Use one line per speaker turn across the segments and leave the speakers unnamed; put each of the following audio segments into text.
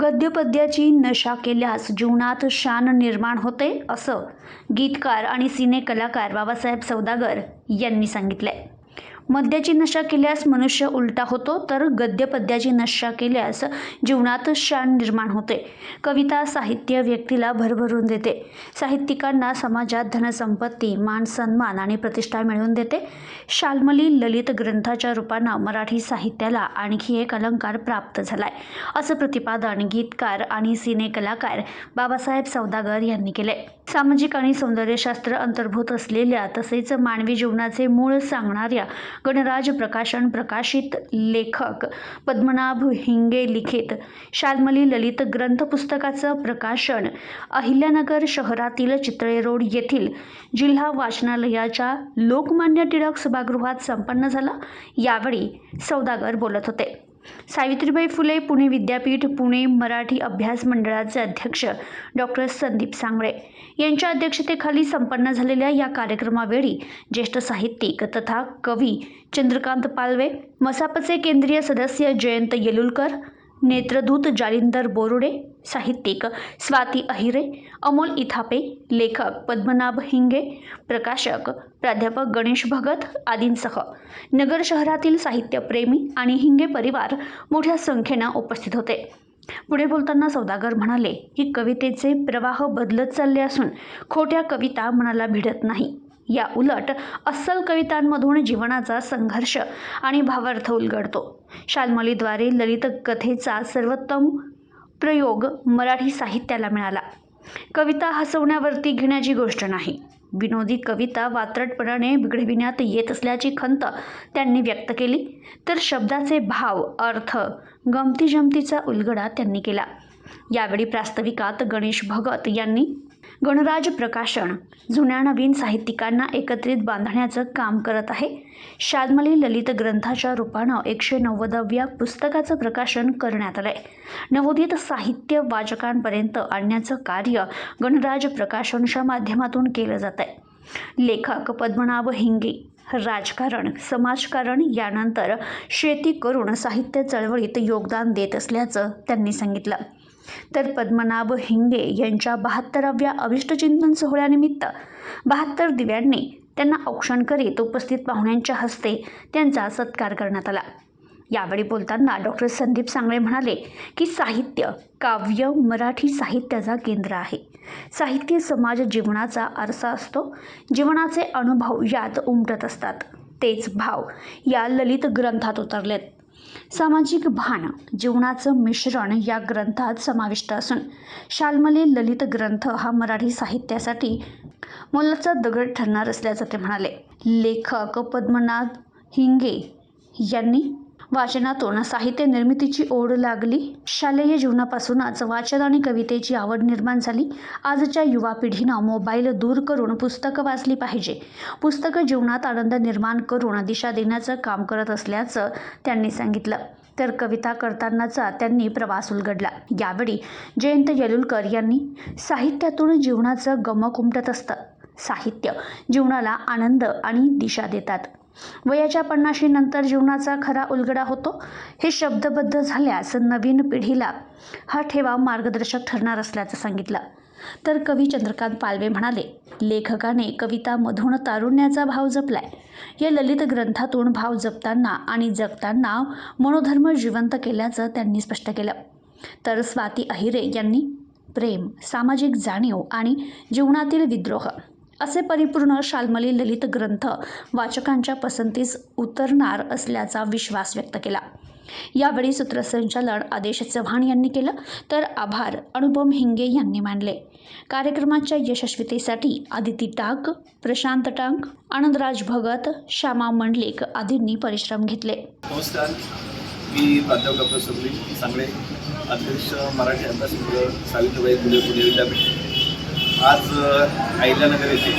गद्यपद्याची नशा केल्यास जीवनात शान निर्माण होते, असं गीतकार आणि सिने कलाकार बाबासाहेब सौदागर यांनी सांगितलंय. मद्याची नशा केल्यास मनुष्य उलटा होतो, तर गद्यपद्याची नशा केल्यास जीवनात शान निर्माण होते. कविता साहित्य व्यक्तीला भरभरून देते. साहित्यिकांना समाजात धनसंपत्ती, मान सन्मान आणि प्रतिष्ठा मिळवून देते. शाल्मली ललित ग्रंथाच्या रूपानं मराठी साहित्याला आणखी एक अलंकार प्राप्त झालाय, असं प्रतिपादन गीतकार आणि सिने कलाकार बाबासाहेब सौदागर यांनी केलंय. सामाजिक आणि सौंदर्यशास्त्र अंतर्भूत असलेल्या तसेच मानवी जीवनाचे मूळ सांगणाऱ्या गणराज प्रकाशन प्रकाशित लेखक पद्मनाभ हिंगे लिखित शाल्मली ललित ग्रंथ पुस्तकाचं प्रकाशन अहिल्यानगर शहरातील चितळे रोड येथील जिल्हा वाचनालयाच्या लोकमान्य टिळक सभागृहात संपन्न झालं. यावेळी सौदागर बोलत होते. सावित्रीबाई फुले पुणे विद्यापीठ पुणे मराठी अभ्यास मंडळाचे अध्यक्ष डॉक्टर संदीप सांगळे यांच्या अध्यक्षतेखाली संपन्न झालेल्या या कार्यक्रमावेळी ज्येष्ठ साहित्यिक तथा कवी चंद्रकांत पालवे, मसापचे केंद्रीय सदस्य जयंत येलुलकर, नेत्रदूत जालिंदर बोरुडे, साहित्यिक स्वाती अहिरे, अमोल इथापे, लेखक पद्मनाभ हिंगे, प्रकाशक प्राध्यापक गणेश भगत आदींसह नगर शहरातील साहित्यप्रेमी आणि हिंगे परिवार मोठ्या संख्येनं उपस्थित होते. पुढे बोलताना सौदागर म्हणाले की कवितेचे प्रवाह बदलत चालले असून खोट्या कविता मनाला भिडत नाही. या उलट अस्सल कवितांमधून जीवनाचा संघर्ष आणि भावार्थ उलगडतो. शाल्मलीद्वारे ललित कथेचा सर्वोत्तम प्रयोग मराठी साहित्याला मिळाला. कविता हसवण्यावरती घेण्याची गोष्ट नाही. विनोदी कविता वात्रटपणाने बिघडविण्यात येत असल्याची खंत त्यांनी व्यक्त केली. तर शब्दाचे भाव, अर्थ, गमतीजमतीचा उलगडा त्यांनी केला. यावेळी प्रास्ताविकात गणेश भगत यांनी गणराज प्रकाशन जुन्या नवीन साहित्यिकांना एकत्रित बांधण्याचं काम करत आहे. शाल्मली ललित ग्रंथाच्या रूपानं 190व्या पुस्तकाचं प्रकाशन करण्यात आलंय. नवोदित साहित्य वाचकांपर्यंत आणण्याचं कार्य गणराज प्रकाशनच्या माध्यमातून केलं जात आहे. लेखक पद्मनाभ हिंगे राजकारण, समाजकारण यानंतर शेती करून साहित्य चळवळीत योगदान देत असल्याचं त्यांनी सांगितलं. तर पद्मनाभ हिंगे यांच्या 72व्या अभिष्टचिंतन सोहळ्यानिमित्त 72 दिव्यांनी त्यांना औक्षण करीत उपस्थित पाहुण्यांच्या हस्ते त्यांचा सत्कार करण्यात आला. यावेळी बोलताना डॉक्टर संदीप सांगळे म्हणाले की साहित्य, काव्य मराठी साहित्याचा केंद्र आहे. साहित्य समाज जीवनाचा आरसा असतो. जीवनाचे अनुभव यात उमटत असतात. तेच भाव या ललित ग्रंथात उतरलेत. सामाजिक भान, जीवनाचं मिश्रण या ग्रंथात समाविष्ट असून शाल्मली ललित ग्रंथ हा मराठी साहित्यासाठी मोलाचा दगड ठरणार असल्याचं ते म्हणाले. लेखक पद्मनाभ हिंगे यांनी वाचनातून साहित्य निर्मितीची ओढ लागली. शालेय जीवनापासूनच वाचन आणि कवितेची आवड निर्माण झाली. आजच्या युवा पिढीनं मोबाईल दूर करून पुस्तकं वाचली पाहिजे. पुस्तकं जीवनात आनंद निर्माण करून दिशा देण्याचं काम करत असल्याचं त्यांनी सांगितलं. तर कविता करतानाचा त्यांनी प्रवास उलगडला. यावेळी जयंत येलुलकर यांनी साहित्यातून जीवनाचं गमक उमटत असतं. साहित्य जीवनाला आनंद आणि दिशा देतात. वयाच्या 50 नंतर जीवनाचा खरा उलगडा होतो. हे शब्दबद्ध झाल्यास नवीन पिढीला हा ठेवा मार्गदर्शक ठरणार असल्याचं सांगितलं. तर कवी चंद्रकांत पालवे म्हणाले, लेखकाने कवितामधून तारुण्याचा भाव जपलाय. या ललित ग्रंथातून भाव जपताना आणि जगताना मनोधर्म जिवंत केल्याचं त्यांनी स्पष्ट केलं. तर स्वाती अहिरे यांनी प्रेम, सामाजिक जाणीव आणि जीवनातील विद्रोह असे परिपूर्ण शाल्मली ललित ग्रंथ वाचकांच्या पसंतीस उतरणार असल्याचा विश्वास व्यक्त केला. यावेळी सूत्रसंचालन आदेश चव्हाण यांनी केलं. तर आभार अनुपम हिंगे यांनी मानले. कार्यक्रमाच्या यशस्वीतेसाठी आदिती टाक, प्रशांत टांग, आनंदराज भगत, श्यामा मंडलिक आदींनी परिश्रम घेतले.
नमस्कार, मी प्राध्यापक डॉक्टर संदीप सांगळे, अध्यक्ष मराठी अभ्यास मंडळ सावित्रीबाई फुले पुणे विद्यापीठ. आज अहिल्यानगर येथे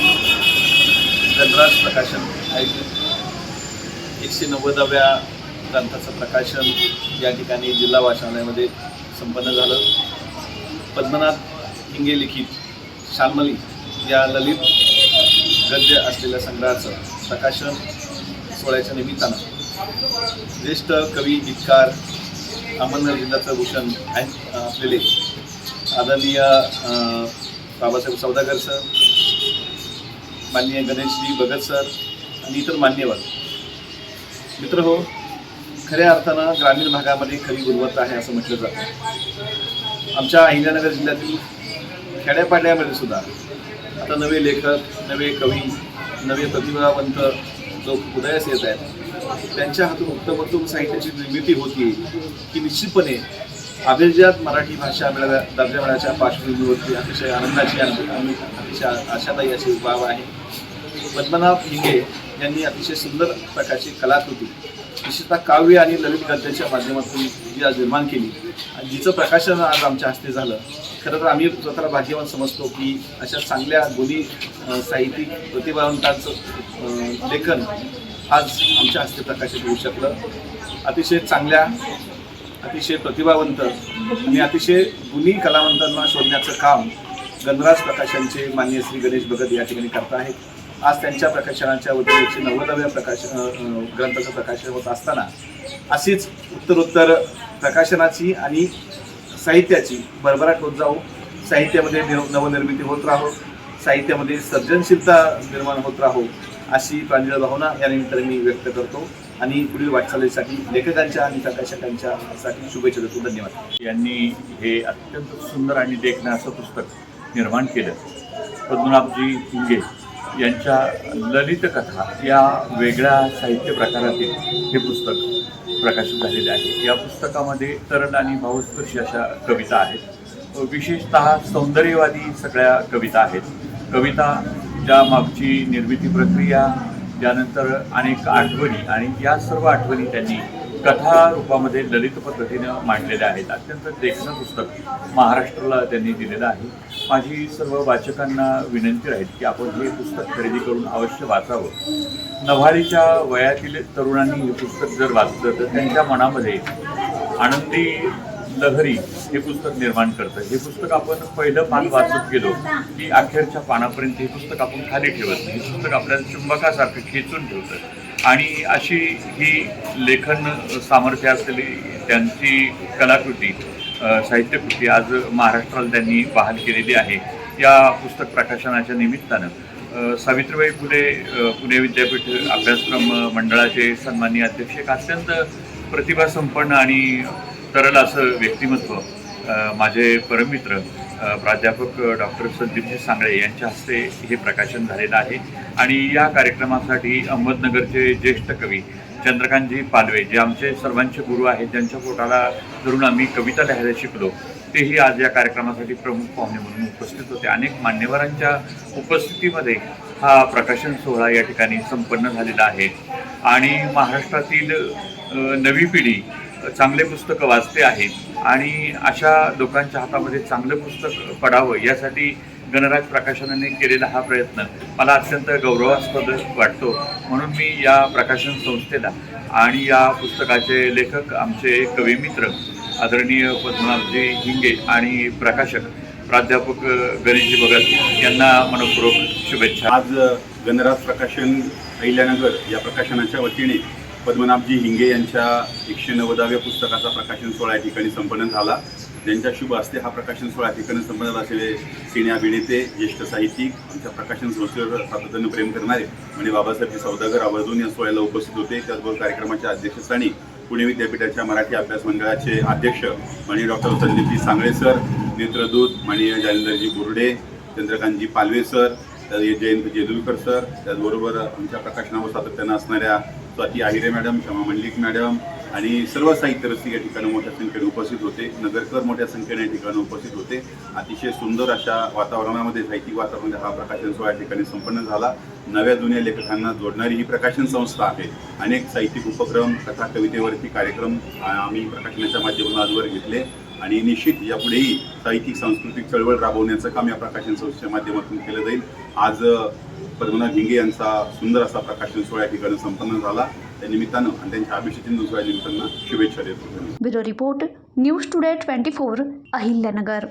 गणराज प्रकाशन आयोजित 190व्या ग्रंथाचं प्रकाशन या ठिकाणी जिल्हा वाचनालयामध्ये संपन्न झालं. पद्मनाभ हिंगे लिखित शाल्मली या ललित गद्य असलेल्या संग्रहाचं प्रकाशन सोहळ्याच्या निमित्तानं ज्येष्ठ कवी, गीतकार अहमदनगर जिल्ह्याचं भूषण असलेले आदरणीय बाबासाहेब सौदागर सर, माननीय गणेशजी भगत सर आणि इतर मान्यवर मित्र हो, खऱ्या अर्थानं ग्रामीण भागामध्ये खरी गुणवत्ता आहे असं म्हटलं जातं. आमच्या अहिल्यानगर जिल्ह्यातील खेड्यापाड्यामध्ये सुद्धा आता नवे लेखक, नवे कवी, नवे प्रतिभावंत लोक उदयास येत आहेत. त्यांच्या हातून उत्तमोत्तम साहित्याची निर्मिती होती की निश्चितपणे अभिजात मराठी भाषा दर्जा मिळाच्या पार्श्वभूमीवरती अतिशय आनंदाची आणि अतिशय आशादायी अशी बाब आहे. पद्मनाभ हिंगे यांनी अतिशय सुंदर प्रकारची कलाकृती, विशेषतः काव्य आणि ललित गद्याच्या माध्यमातून जी आज निर्माण केली आणि जिचं प्रकाशन आज आमच्या हस्ते झालं. खरं तर आम्ही स्वतःला भाग्यवान समजतो की अशा चांगल्या गुणी साहित्यिक प्रतिभावंतांचं लेखन आज आमच्या हस्ते प्रकाशित होऊ शकलं. अतिशय चांगल्या, अतिशय प्रतिभावंत आणि अतिशय गुणी कलावंतांना शोधण्याचं काम गणराज प्रकाशनचे माननीय श्री गणेश भगत या ठिकाणी करत आहेत. आज त्यांच्या प्रकाशनाच्या वतीने 190व्या ग्रंथाचं प्रकाशन होत असताना अशीच उत्तरोत्तर प्रकाशनाची आणि साहित्याची भरभराट होत जाऊ, साहित्यामध्ये नवनिर्मिती होत राहो, साहित्यामध्ये सर्जनशीलता निर्माण होत राहो अशी प्रांजळ भावना या निमित्ताने मी व्यक्त करतो आणि पुढील वाटचालीसाठी लेखकांच्या आणि प्रकाशकांच्यासाठी शुभेच्छा देतो. धन्यवाद.
यांनी हे अत्यंत सुंदर आणि देखणं असं पुस्तक निर्माण केलं. पद्मनाभजी हिंगे यांच्या ललित कथा या वेगळ्या साहित्य प्रकारातील हे पुस्तक प्रकाशित झालेले आहे. या पुस्तकामध्ये तरल आणि भावस्पर्शी अशा कविता आहेत. विशेषतः सौंदर्यवादी सगळ्या कविता आहेत. कविता ज्या मागची निर्मिती प्रक्रिया, त्यानंतर अनेक आठवणी आणि या सर्व आठवणी त्यांनी कथा रूपामध्ये ललित पद्धतीनं मांडलेल्या आहेत. अत्यंत देखणं पुस्तक महाराष्ट्राला त्यांनी दिलेलं आहे. माझी सर्व वाचकांना विनंती राहील की आपण हे पुस्तक खरेदी करून अवश्य वाचावं. नव्हाळीच्या वयातील तरुणांनी हे पुस्तक जर वाचलं तर त्यांच्या मनामध्ये आनंदी लहरी हे पुस्तक निर्माण करतं. हे पुस्तक आपण पहिलं पान वाचत गेलो की अखेरच्या पानापर्यंत हे पुस्तक आपण खाली ठेवत नाही. हे पुस्तक आपल्याला चुंबकासारखं खेचून ठेवतं आणि अशी ही लेखन सामर्थ्य असलेली त्यांची कलाकृती, साहित्यकृती आज महाराष्ट्राला त्यांनी बहाल केलेली आहे. या पुस्तक प्रकाशनाच्या निमित्तानं सावित्रीबाई फुले पुणे विद्यापीठ अभ्यासक्रम मंडळाचे सन्माननीय अध्यक्ष, एक अत्यंत प्रतिभासंपन्न आणि तरल असं व्यक्तिमत्व माझे परममित्र प्राध्यापक डॉक्टर संदीपजी सांगळे यांच्या हस्ते हे प्रकाशन झालेलं आहे. आणि या कार्यक्रमासाठी अहमदनगरचे ज्येष्ठ कवी चंद्रकांतजी पालवे, जे आमचे सर्वांचे गुरु आहेत, ज्यांच्या पोटाला धरून आम्ही कविता लिहायला शिकलो, तेही आज या कार्यक्रमासाठी प्रमुख पाहुणे म्हणून उपस्थित होते. अनेक मान्यवरांच्या उपस्थितीमध्ये हा प्रकाशन सोहळा या ठिकाणी संपन्न झालेला आहे. आणि महाराष्ट्रातील नवी पिढी चांगले पुस्तकं वाचते आहे आणि अशा लोकांच्या हातामध्ये चांगलं पुस्तक पडावं यासाठी गणराज प्रकाशनाने केलेला हा प्रयत्न मला अत्यंत गौरवास्पद वाटतो. म्हणून मी या प्रकाशन संस्थेला आणि या पुस्तकाचे लेखक आमचे कविमित्र आदरणीय पद्मनाभजी हिंगे आणि प्रकाशक प्राध्यापक गणेशजी भगत यांना मनपूर्वक शुभेच्छा.
आज गणराज प्रकाशन अहिल्यानगर या प्रकाशनाच्या वतीने पद्मनाभजी हिंगे यांच्या 190व्या पुस्तकाचा प्रकाशन सोहळा या ठिकाणी संपन्न झाला. ज्यांच्या शुभ हस्ते हा प्रकाशन सोहळा या ठिकाणी संपन्न झाला असलेले सिने अभिनेते, ज्येष्ठ साहित्यिक, आमच्या प्रकाशन संस्थेवर सातत्यानं प्रेम करणारे म्हणजे बाबासाहेब सौदागर आवर्जून या सोहळ्याला उपस्थित होते. त्याचबरोबर कार्यक्रमाच्या अध्यक्षस्थानी पुणे विद्यापीठाच्या मराठी अभ्यास मंडळाचे अध्यक्ष माननीय डॉक्टर संदीपजी सांगळे सर, नेत्रदूत माननीय जालिंदरजी बुर्डे, चंद्रकांतजी पालवे सर, जयंत जेदुलकर सर, त्याचबरोबर आमच्या प्रकाशनावर सातत्यानं असणाऱ्या स्वाती आहिरे मॅडम, क्षमा मंडलिक मॅडम आणि सर्व साहित्य रसिक या ठिकाणी मोठ्या संख्येने उपस्थित होते. नगरकर मोठ्या संख्येने या ठिकाणी उपस्थित होते. अतिशय सुंदर अशा वातावरणामध्ये, साहित्यिक वातावरणामध्ये हा प्रकाशन सोहळा या ठिकाणी संपन्न झाला. नव्या जुन्या लेखकांना जोडणारी ही प्रकाशन संस्था आहे. अनेक साहित्यिक उपक्रम, कथा कवितेवरती कार्यक्रम आम्ही प्रकाशनाच्या माध्यमातून आजवर घेतले आणि निश्चित यापुढेही साहित्यिक सांस्कृतिक चळवळ राबवण्याचं काम या प्रकाशन संस्थेच्या माध्यमातून केलं जाईल. आज पद्मनाभ हिंगे यांचा सुंदर असा प्रकाशन सोहळा या ठिकाणी संपन्न झाला. त्या निमित्तानं आणि त्यांच्या अभिषेक सोहळ्या निमित्तानं शुभेच्छा देतो.
Bureau report, news today 24, Ahilyanagar.